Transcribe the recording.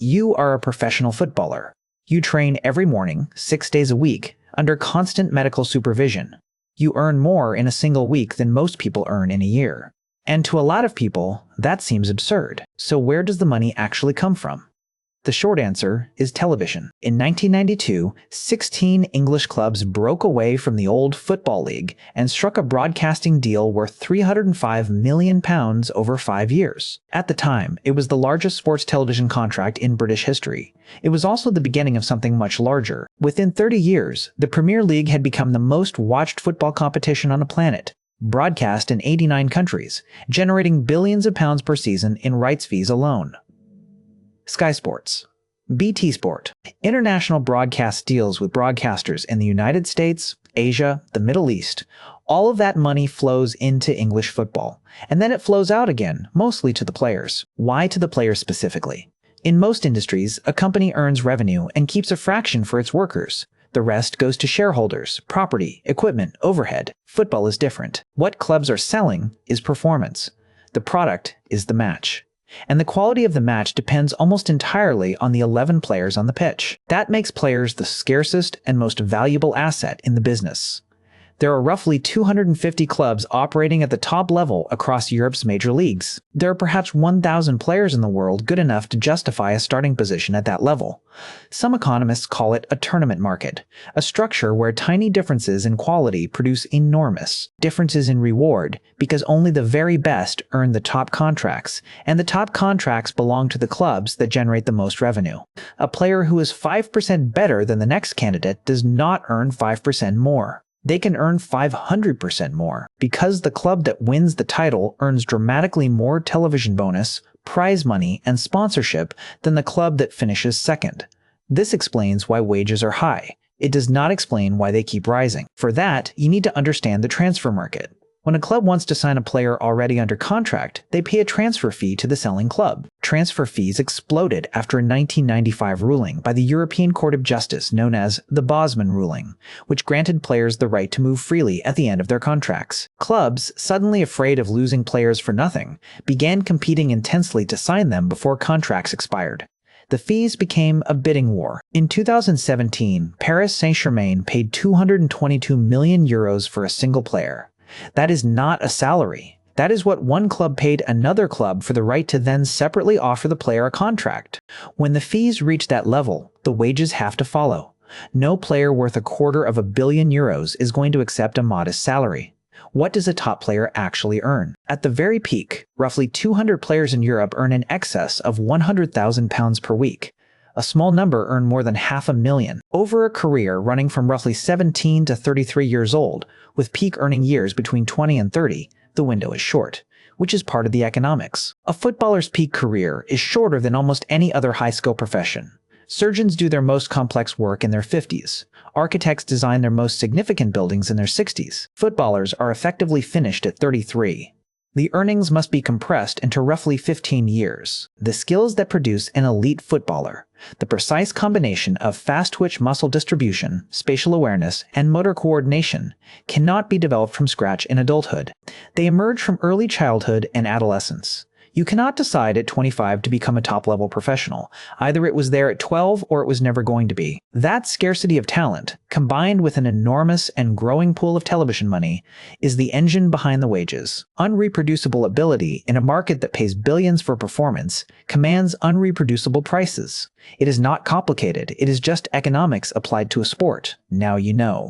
You are a professional footballer. You train every morning, 6 days a week, under constant medical supervision. You earn more in a single week than most people earn in a year. And to a lot of people, that seems absurd. So where does the money actually come from? The short answer is television. In 1992, 16 English clubs broke away from the old Football League and struck a broadcasting deal worth £305 million over 5 years. At the time, it was the largest sports television contract in British history. It was also the beginning of something much larger. Within 30 years, the Premier League had become the most watched football competition on the planet, broadcast in 89 countries, generating billions of pounds per season in rights fees alone. Sky Sports. BT Sport. International broadcast deals with broadcasters in the United States, Asia, the Middle East. All of that money flows into English football, and then it flows out again, mostly to the players. Why to the players specifically? In most industries, a company earns revenue and keeps a fraction for its workers. The rest goes to shareholders, property, equipment, overhead. Football is different. What clubs are selling is performance. The product is the match. And the quality of the match depends almost entirely on the 11 players on the pitch. That makes players the scarcest and most valuable asset in the business. There are roughly 250 clubs operating at the top level across Europe's major leagues. There are perhaps 1,000 players in the world good enough to justify a starting position at that level. Some economists call it a tournament market, a structure where tiny differences in quality produce enormous differences in reward because only the very best earn the top contracts, and the top contracts belong to the clubs that generate the most revenue. A player who is 5% better than the next candidate does not earn 5% more. They can earn 500% more, because the club that wins the title earns dramatically more television bonus, prize money, and sponsorship than the club that finishes second. This explains why wages are high. It does not explain why they keep rising. For that, you need to understand the transfer market. When a club wants to sign a player already under contract, they pay a transfer fee to the selling club. Transfer fees exploded after a 1995 ruling by the European Court of Justice known as the Bosman ruling, which granted players the right to move freely at the end of their contracts. Clubs, suddenly afraid of losing players for nothing, began competing intensely to sign them before contracts expired. The fees became a bidding war. In 2017, Paris Saint-Germain paid €222 million for a single player. That is not a salary. That is what one club paid another club for the right to then separately offer the player a contract. When the fees reach that level, the wages have to follow. No player worth €250 million is going to accept a modest salary. What does a top player actually earn? At the very peak, roughly 200 players in Europe earn in excess of £100,000 per week. A small number earn more than $500,000. Over a career running from roughly 17 to 33 years old, with peak earning years between 20 and 30, the window is short, which is part of the economics. A footballer's peak career is shorter than almost any other high-skill profession. Surgeons do their most complex work in their 50s. Architects design their most significant buildings in their 60s. Footballers are effectively finished at 33. The earnings must be compressed into roughly 15 years. The skills that produce an elite footballer, the precise combination of fast-twitch muscle distribution, spatial awareness, and motor coordination, cannot be developed from scratch in adulthood. They emerge from early childhood and adolescence. You cannot decide at 25 to become a top-level professional. Either it was there at 12 or it was never going to be. That scarcity of talent, combined with an enormous and growing pool of television money, is the engine behind the wages. Unreproducible ability in a market that pays billions for performance commands unreproducible prices. It is not complicated. It is just economics applied to a sport. Now you know.